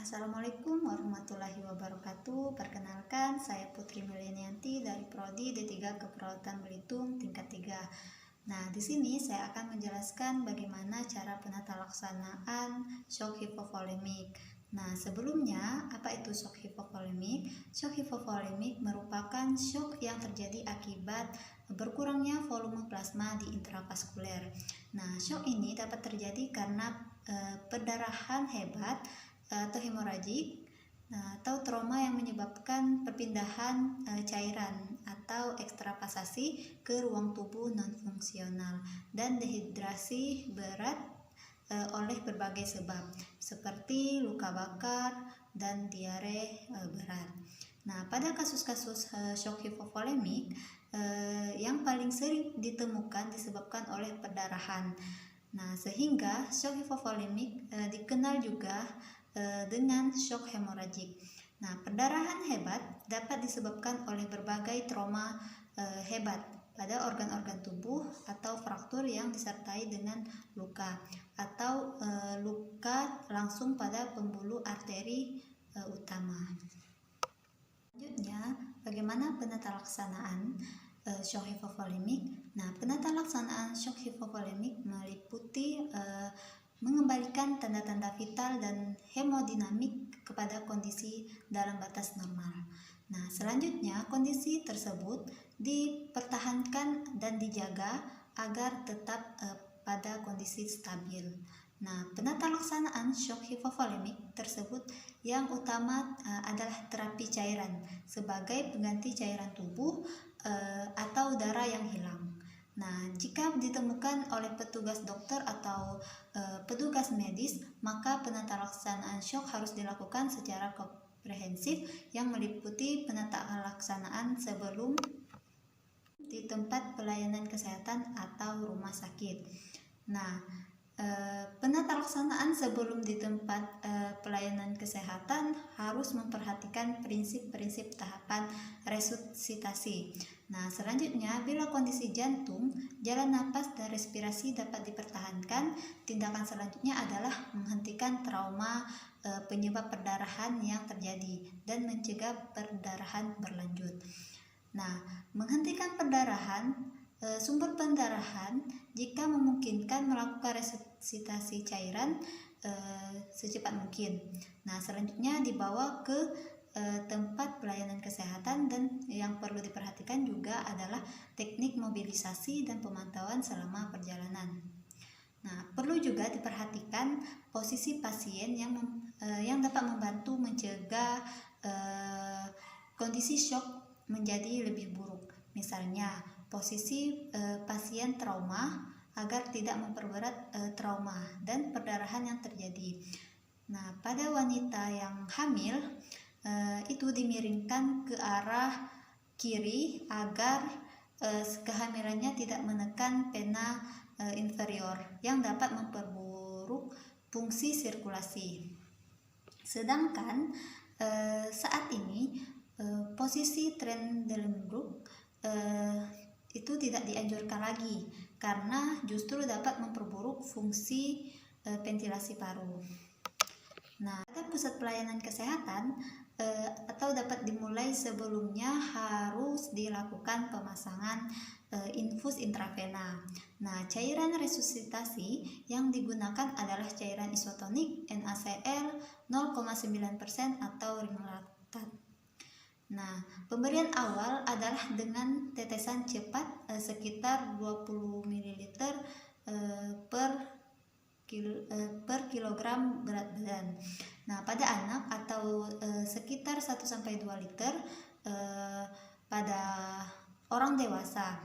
Assalamualaikum warahmatullahi wabarakatuh. Perkenalkan, saya Putri Melenianti dari Prodi D3 Keperawatan Belitung tingkat 3. Nah, di sini saya akan menjelaskan bagaimana cara penatalaksanaan shock hipovolemik. Nah, sebelumnya, apa itu shock hipovolemik? Shock hipovolemik merupakan shock yang terjadi akibat berkurangnya volume plasma di intravaskuler. Nah, shock ini dapat terjadi karena perdarahan hebat atau hemoragik, atau trauma yang menyebabkan perpindahan cairan atau ekstravasasi ke ruang tubuh non-fungsional dan dehidrasi berat oleh berbagai sebab seperti luka bakar dan diare berat. Nah, pada kasus-kasus shock hipovolemik yang paling sering ditemukan disebabkan oleh perdarahan. Nah, sehingga shock hipovolemik dikenal juga dengan shock hemoragik. Nah, perdarahan hebat dapat disebabkan oleh berbagai trauma hebat pada organ-organ tubuh atau fraktur yang disertai dengan luka atau luka langsung pada pembuluh arteri utama. Selanjutnya, bagaimana penatalaksanaan shock hipovolemik? Nah, penatalaksanaan shock hipovolemik meliputi mengembalikan tanda-tanda vital dan hemodinamik kepada kondisi dalam batas normal. Nah, selanjutnya kondisi tersebut dipertahankan dan dijaga agar tetap pada kondisi stabil. Nah, penatalaksanaan shock hipovolemik tersebut yang utama adalah terapi cairan sebagai pengganti cairan tubuh atau darah yang hilang. Nah, jika ditemukan oleh petugas dokter atau petugas medis, maka penatalaksanaan shock harus dilakukan secara komprehensif yang meliputi penatalaksanaan sebelum di tempat pelayanan kesehatan atau rumah sakit. Nah, penatalaksanaan sebelum di tempat pelayanan kesehatan harus memperhatikan prinsip-prinsip tahapan resusitasi. Nah, selanjutnya, bila kondisi jantung, jalan napas dan respirasi dapat dipertahankan, tindakan selanjutnya adalah menghentikan trauma penyebab perdarahan yang terjadi dan mencegah perdarahan berlanjut. Nah, menghentikan perdarahan sumber pendarahan jika memungkinkan melakukan resusitasi cairan secepat mungkin. Nah, selanjutnya dibawa ke tempat pelayanan kesehatan, dan yang perlu diperhatikan juga adalah teknik mobilisasi dan pemantauan selama perjalanan. Nah, perlu juga diperhatikan posisi pasien yang dapat membantu mencegah kondisi shock menjadi lebih buruk. Misalnya, posisi pasien trauma agar tidak memperberat trauma dan perdarahan yang terjadi. Nah, pada wanita yang hamil itu dimiringkan ke arah kiri agar kehamilannya tidak menekan vena inferior yang dapat memperburuk fungsi sirkulasi. Sedangkan saat ini posisi Trendelenburg itu tidak dianjurkan lagi karena justru dapat memperburuk fungsi ventilasi paru. Nah, pada pusat pelayanan kesehatan atau dapat dimulai sebelumnya harus dilakukan pemasangan infus intravena. Nah, cairan resusitasi yang digunakan adalah cairan isotonik NaCl 0,9% atau ringlatat. Nah, pemberian awal adalah dengan tetesan cepat sekitar 20 ml per kilogram berat badan. Nah, pada anak atau sekitar 1-2 liter pada orang dewasa.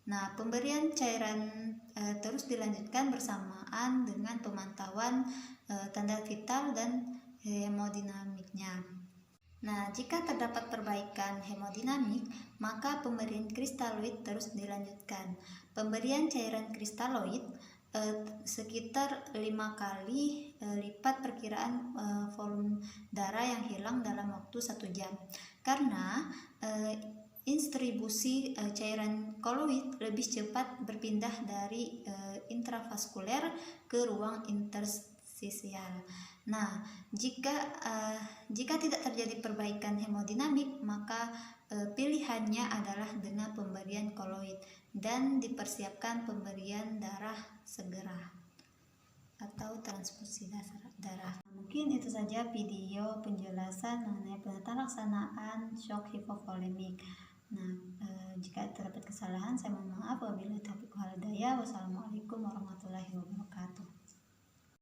Nah, pemberian cairan terus dilanjutkan bersamaan dengan pemantauan tanda vital dan hemodinamiknya. Nah, jika terdapat perbaikan hemodinamik, maka pemberian kristaloid terus dilanjutkan. Pemberian cairan kristaloid sekitar 5 kali lipat perkiraan volume darah yang hilang dalam waktu 1 jam. Karena distribusi cairan koloid lebih cepat berpindah dari intravaskuler ke ruang interstisial. Nah, jika tidak terjadi perbaikan hemodinamik, maka pilihannya adalah dengan pemberian koloid dan dipersiapkan pemberian darah segera atau transfusi darah. Mungkin itu saja video penjelasan mengenai penata laksanaan shock hipovolemik. Nah, jika terdapat kesalahan saya mohon maaf. Wabillahi taufiq wal hidayah. Wassalamualaikum warahmatullahi wabarakatuh.